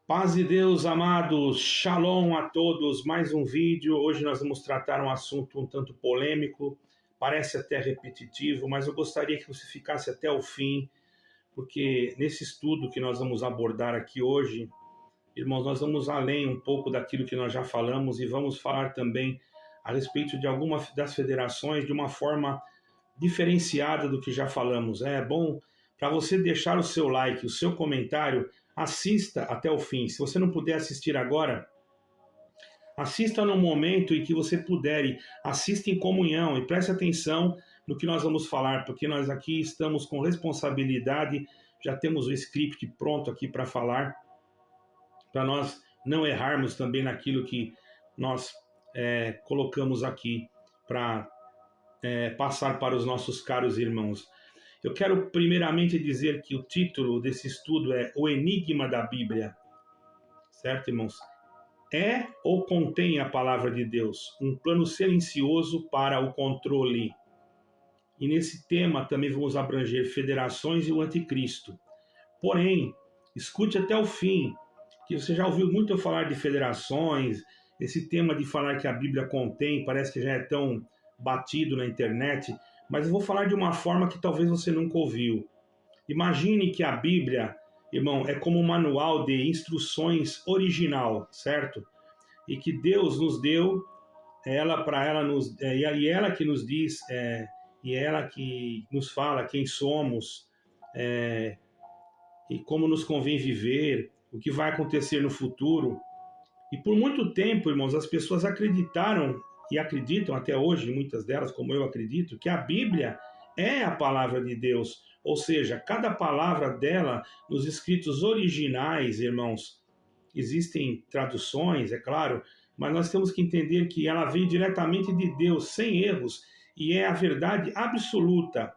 Paz de Deus, amados, shalom a todos, mais um vídeo. Hoje nós vamos tratar um assunto um tanto polêmico, parece até repetitivo, mas eu gostaria que você ficasse até o fim, porque nesse estudo que nós vamos abordar aqui hoje, irmãos, nós vamos além um pouco daquilo que nós já falamos e vamos falar também a respeito de algumas das federações de uma forma diferenciada do que já falamos. É bom para você deixar o seu like, o seu comentário, assista até o fim. Se você não puder assistir agora, assista no momento em que você puder, e assista em comunhão e preste atenção no que nós vamos falar, porque nós aqui estamos com responsabilidade, já temos o script pronto aqui para falar, para nós não errarmos também naquilo que nós colocamos aqui para passar para os nossos caros irmãos. Eu quero primeiramente dizer que o título desse estudo é O Enigma da Bíblia, certo, irmãos? É ou contém a palavra de Deus, um plano silencioso para o controle. E nesse tema também vamos abranger federações e o anticristo. Porém, escute até o fim, que você já ouviu muito eu falar de federações, esse tema de falar que a Bíblia contém, parece que já é tão batido na internet, mas eu vou falar de uma forma que talvez você nunca ouviu. Imagine que a Bíblia, irmão, é como um manual de instruções original, certo? E que Deus nos deu, e ela que nos diz, e ela que nos fala quem somos, e como nos convém viver, o que vai acontecer no futuro. E por muito tempo, irmãos, as pessoas acreditaram e acreditam até hoje, muitas delas, como eu acredito, que a Bíblia é a palavra de Deus, ou seja, cada palavra dela nos escritos originais, irmãos, existem traduções, é claro, mas nós temos que entender que ela veio diretamente de Deus, sem erros, e é a verdade absoluta,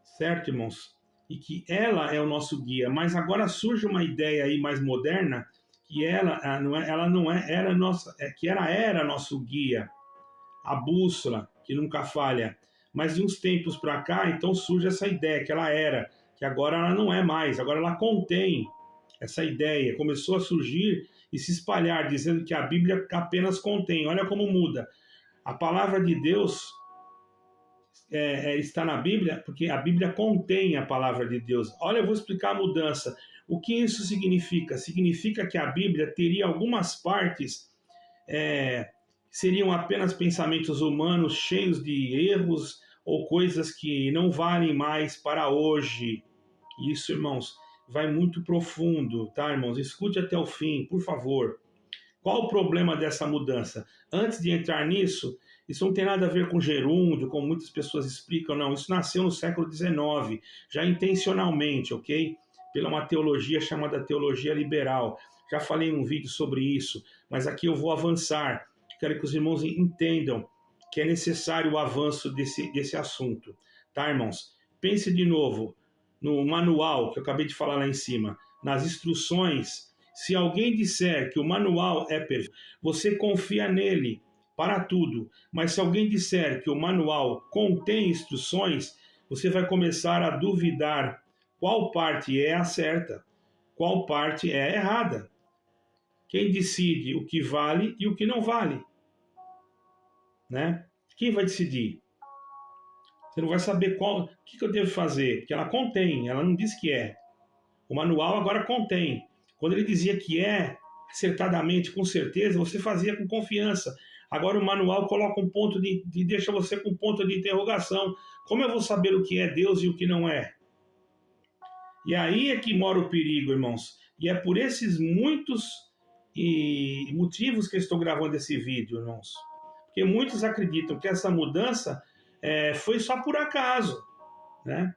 certo, irmãos? E que ela é o nosso guia, mas agora surge uma ideia aí mais moderna, que ela era nosso guia, a bússola que nunca falha. Mas de uns tempos para cá, então surge essa ideia que ela era, que agora ela não é mais, agora ela contém essa ideia, começou a surgir e se espalhar, dizendo que a Bíblia apenas contém. Olha como muda. A palavra de Deus está na Bíblia, porque a Bíblia contém a palavra de Deus. Olha, eu vou explicar a mudança. O que isso significa? Significa que a Bíblia teria algumas partes seriam apenas pensamentos humanos cheios de erros ou coisas que não valem mais para hoje. Isso, irmãos, vai muito profundo, tá, irmãos? Escute até o fim, por favor. Qual o problema dessa mudança? Antes de entrar nisso, isso não tem nada a ver com gerúndio, como muitas pessoas explicam, não. Isso nasceu no século XIX, já intencionalmente, ok? Pela uma teologia chamada teologia liberal. Já falei num vídeo sobre isso, mas aqui eu vou avançar. Quero que os irmãos entendam que é necessário o avanço desse assunto. Tá, irmãos? Pense de novo no manual que eu acabei de falar lá em cima, nas instruções. Se alguém disser que o manual é perfeito, você confia nele para tudo. Mas se alguém disser que o manual contém instruções, você vai começar a duvidar qual parte é a certa, qual parte é a errada. Quem decide o que vale e o que não vale? Né? Quem vai decidir? Você não vai saber o que eu devo fazer, porque ela contém, ela não diz que é. O manual agora contém. Quando ele dizia que é, acertadamente, com certeza, você fazia com confiança. Agora o manual coloca um ponto deixa você com um ponto de interrogação. Como eu vou saber o que é Deus e o que não é? E aí é que mora o perigo, irmãos. E é por esses muitos motivos que eu estou gravando esse vídeo, irmãos. Porque muitos acreditam que essa mudança foi só por acaso, né?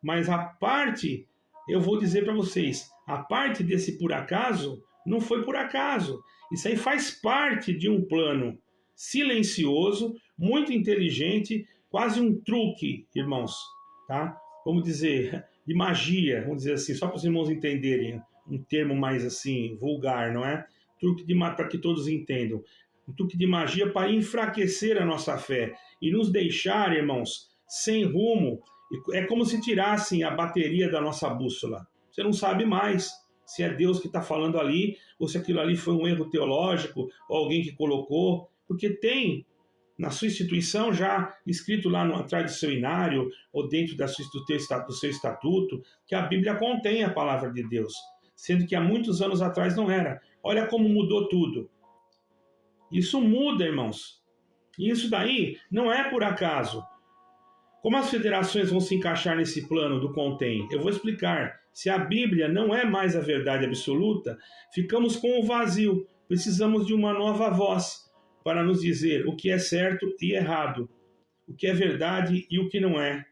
Mas a parte, eu vou dizer para vocês, a parte desse por acaso não foi por acaso. Isso aí faz parte de um plano silencioso, muito inteligente, quase um truque, irmãos, tá? Vamos dizer, de magia, vamos dizer assim, só para os irmãos entenderem, um termo mais assim, vulgar, não é? Truque para que todos entendam. Um truque de magia para enfraquecer a nossa fé e nos deixar, irmãos, sem rumo. É como se tirassem a bateria da nossa bússola. Você não sabe mais. se é Deus que está falando ali, ou se aquilo ali foi um erro teológico, ou alguém que colocou, porque tem na sua instituição já escrito lá atrás do seu inário, ou dentro do seu estatuto, que a Bíblia contém a palavra de Deus, sendo que há muitos anos atrás não era. Olha como mudou tudo. Isso muda, irmãos. E isso daí não é por acaso. Como as federações vão se encaixar nesse plano do contém? Eu vou explicar. Se a Bíblia não é mais a verdade absoluta, ficamos com o vazio. Precisamos de uma nova voz para nos dizer o que é certo e errado, o que é verdade e o que não é.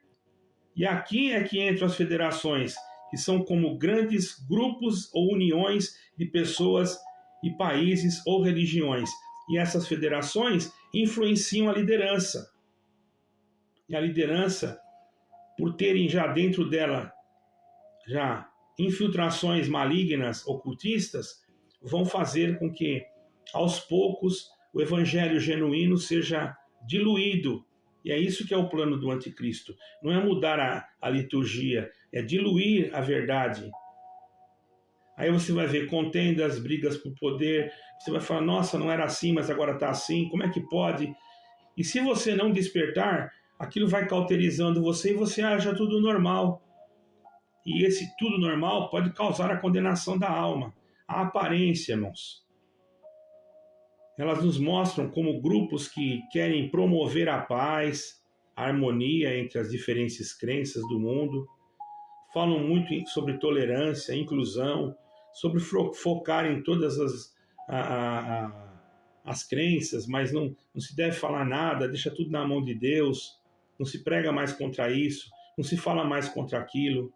E aqui é que entram as federações, que são como grandes grupos ou uniões de pessoas e países ou religiões. E essas federações influenciam a liderança. E a liderança, por terem já dentro dela já infiltrações malignas, ocultistas, vão fazer com que, aos poucos, o evangelho genuíno seja diluído. E é isso que é o plano do anticristo. Não é mudar a liturgia, é diluir a verdade. Aí você vai ver contendas, brigas por poder, você vai falar, nossa, não era assim, mas agora está assim, como é que pode? E se você não despertar, aquilo vai cauterizando você e você acha tudo normal. E esse tudo normal pode causar a condenação da alma. A aparência, irmãos. Elas nos mostram como grupos que querem promover a paz, a harmonia entre as diferentes crenças do mundo. Falam muito sobre tolerância, inclusão, sobre focar em todas as crenças, mas não se deve falar nada, deixa tudo na mão de Deus, não se prega mais contra isso, não se fala mais contra aquilo.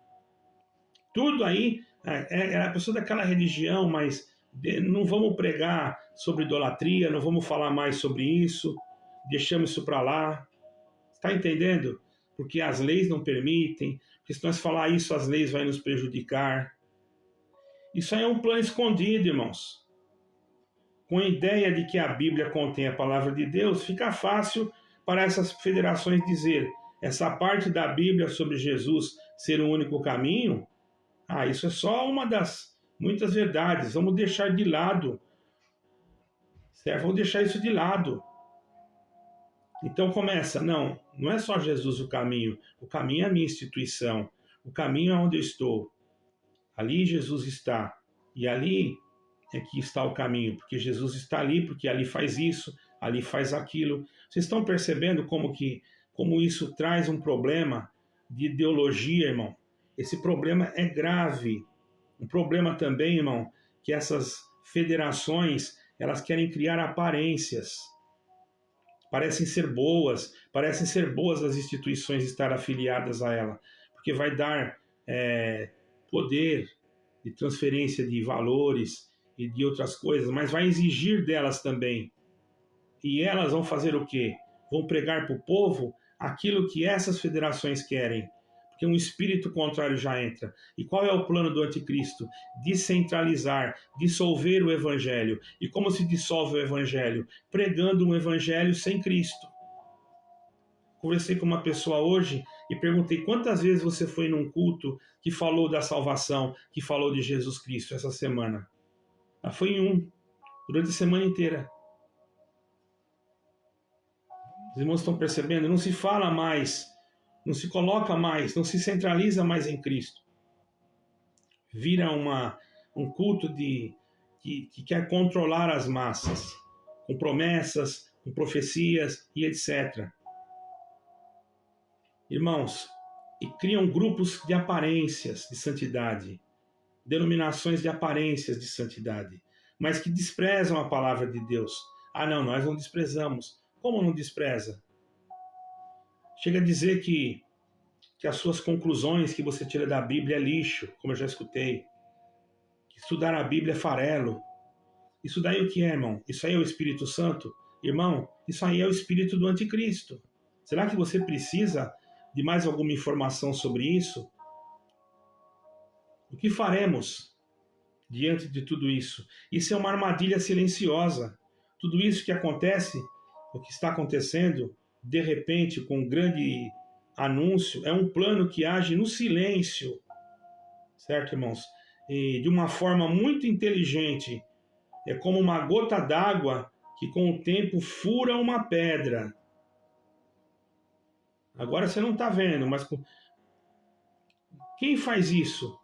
Tudo aí é a pessoa daquela religião, mas não vamos pregar sobre idolatria, não vamos falar mais sobre isso, deixamos isso para lá. Está entendendo? Porque as leis não permitem, porque se nós falar isso, as leis vão nos prejudicar. Isso aí é um plano escondido, irmãos. Com a ideia de que a Bíblia contém a palavra de Deus, fica fácil para essas federações dizer essa parte da Bíblia sobre Jesus ser o único caminho. Isso é só uma das muitas verdades. Vamos deixar de lado. Certo? Vamos deixar isso de lado. Então começa, não é só Jesus o caminho é a minha instituição, o caminho é onde eu estou. Ali Jesus está, e ali é que está o caminho, porque Jesus está ali, porque ali faz isso, ali faz aquilo. Vocês estão percebendo como isso traz um problema de ideologia, irmão? Esse problema é grave. Um problema também, irmão, que essas federações, elas querem criar aparências. Parecem ser boas as instituições estar afiliadas a ela, porque vai dar poder de transferência de valores e de outras coisas, mas vai exigir delas também. E elas vão fazer o quê? Vão pregar para o povo aquilo que essas federações querem, porque um espírito contrário já entra. E qual é o plano do anticristo? Descentralizar, dissolver o evangelho. E como se dissolve o evangelho? Pregando um evangelho sem Cristo. Conversei com uma pessoa hoje e perguntei quantas vezes você foi num culto que falou da salvação, que falou de Jesus Cristo essa semana. Ela foi em um, durante a semana inteira. Os irmãos estão percebendo? Não se fala mais, não se coloca mais, não se centraliza mais em Cristo. Vira um culto que quer controlar as massas, com promessas, com profecias e etc. Irmãos, e criam grupos de aparências de santidade, denominações de aparências de santidade, mas que desprezam a palavra de Deus. Não, nós não desprezamos. Como não despreza? Chega a dizer que as suas conclusões que você tira da Bíblia é lixo, como eu já escutei. Que estudar a Bíblia é farelo. Isso daí o que é, irmão? Isso aí é o Espírito Santo? Irmão, isso aí é o Espírito do Anticristo. Será que você precisa de mais alguma informação sobre isso? O que faremos diante de tudo isso? Isso é uma armadilha silenciosa. Tudo isso que acontece, o que está acontecendo, de repente, com um grande anúncio, é um plano que age no silêncio. Certo, irmãos? de uma forma muito inteligente. É como uma gota d'água que com o tempo fura uma pedra. Agora você não está vendo, mas quem faz isso?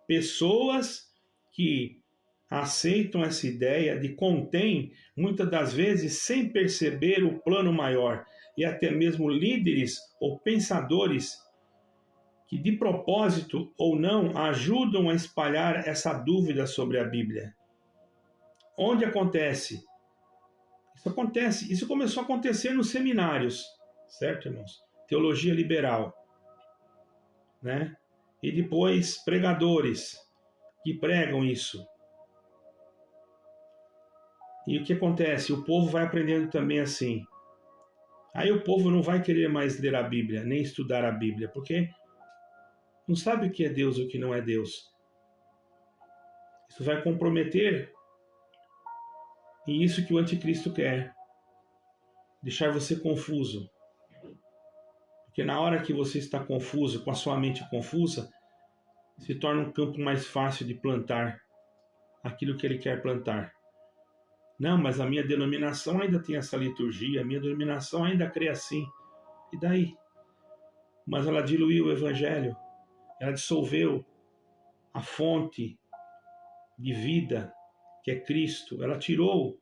Pessoas que aceitam essa ideia de contém, muitas das vezes sem perceber o plano maior, e até mesmo líderes ou pensadores que de propósito ou não ajudam a espalhar essa dúvida sobre a Bíblia. Onde acontece? Isso começou a acontecer nos seminários, certo, irmãos? Teologia liberal, né? E depois pregadores que pregam isso. E o que acontece? O povo vai aprendendo também assim. Aí o povo não vai querer mais ler a Bíblia, nem estudar a Bíblia, porque não sabe o que é Deus e o que não é Deus. Isso vai comprometer, e isso que o anticristo quer, deixar você confuso. Porque na hora que você está confuso, com a sua mente confusa, se torna um campo mais fácil de plantar aquilo que ele quer plantar. Não, mas a minha denominação ainda tem essa liturgia, a minha denominação ainda crê assim. E daí? Mas ela diluiu o evangelho, ela dissolveu a fonte de vida, que é Cristo. Ela tirou,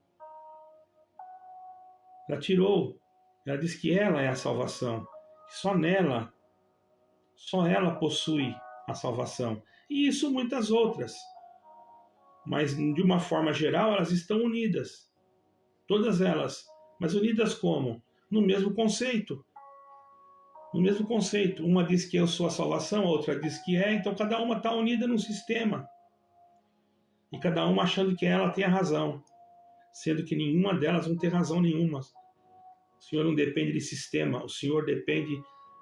ela diz que ela é a salvação, que só ela possui a salvação. E isso muitas outras. Mas de uma forma geral elas estão unidas. Todas elas. Mas unidas como? No mesmo conceito. No mesmo conceito. Uma diz que eu sou a salvação, a outra diz que é. Então cada uma está unida num sistema. E cada uma achando que ela tem a razão. Sendo que nenhuma delas não tem razão nenhuma. O Senhor não depende de sistema. O Senhor depende,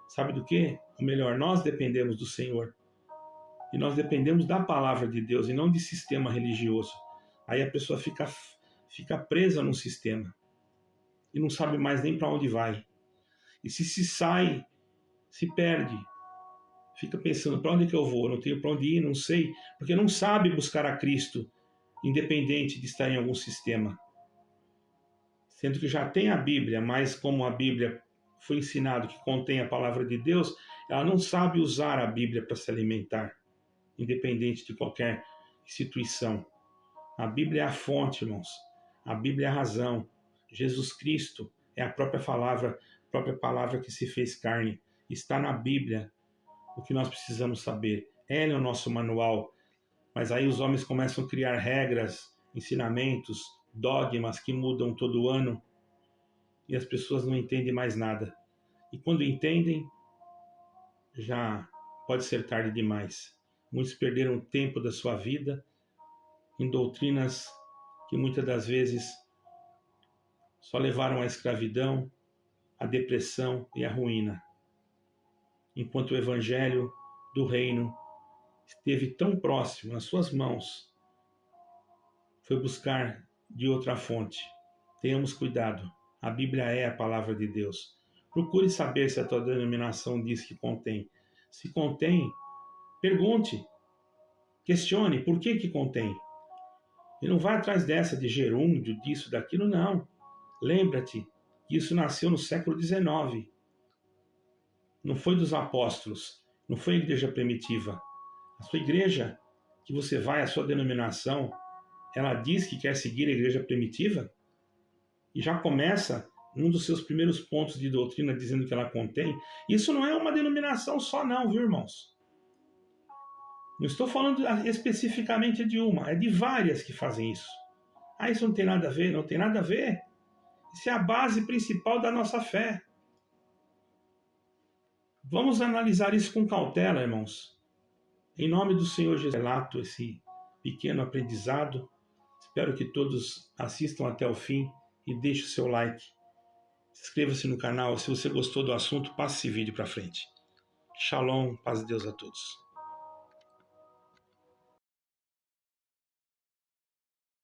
sabe do quê? Ou melhor, nós dependemos do Senhor. E nós dependemos da palavra de Deus e não de sistema religioso. Aí a pessoa fica presa num sistema e não sabe mais nem para onde vai. E se sai, se perde. Fica pensando, para onde que eu vou? Não tenho para onde ir, não sei. Porque não sabe buscar a Cristo, independente de estar em algum sistema. Sendo que já tem a Bíblia, mas como a Bíblia foi ensinado que contém a palavra de Deus, ela não sabe usar a Bíblia para se alimentar, independente de qualquer instituição. A Bíblia é a fonte, irmãos. A Bíblia é a razão. Jesus Cristo é a própria palavra que se fez carne. Está na Bíblia o que nós precisamos saber. Ela é o nosso manual. Mas aí os homens começam a criar regras, ensinamentos, dogmas que mudam todo ano e as pessoas não entendem mais nada. E quando entendem, já pode ser tarde demais. Muitos perderam tempo da sua vida em doutrinas que muitas das vezes só levaram à escravidão, à depressão e à ruína. Enquanto o evangelho do reino esteve tão próximo, nas suas mãos, foi buscar de outra fonte. Tenhamos cuidado. A Bíblia é a palavra de Deus. Procure saber se a tua denominação diz que contém. Se contém, pergunte. Questione por que contém. E não vá atrás dessa de gerúndio, disso, daquilo, não. Lembra-te que isso nasceu no século XIX. Não foi dos apóstolos. Não foi a igreja primitiva. A sua igreja, que você vai, a sua denominação, ela diz que quer seguir a igreja primitiva? E já começa num dos seus primeiros pontos de doutrina dizendo que ela contém. Isso não é uma denominação só não, viu, irmãos? Não estou falando especificamente de uma, é de várias que fazem isso. Ah, isso não tem nada a ver? Não tem nada a ver. Isso é a base principal da nossa fé. Vamos analisar isso com cautela, irmãos. Em nome do Senhor Jesus, relato esse pequeno aprendizado. Espero que todos assistam até o fim e deixem o seu like. Inscreva-se no canal. Se você gostou do assunto, passe esse vídeo para frente. Shalom, paz de Deus a todos.